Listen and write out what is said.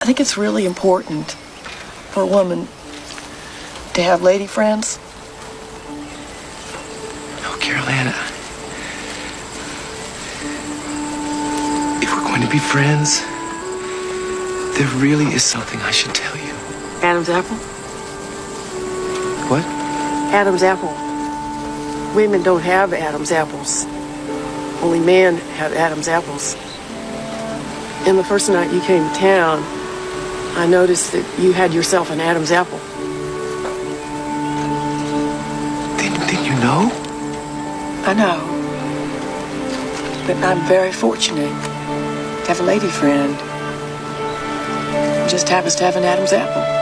think it's really important for a woman to have lady friends. Oh, Carolina. If we're going to be friends, there really is something I should tell you. Adam's apple? What? Adam's apple. Women don't have Adam's apples. Only men have Adam's apples. And the first night you came to town, I noticed that you had yourself an Adam's apple. Didn't you know? I know. But I'm very fortunate to have a lady friend who just happens to have an Adam's apple.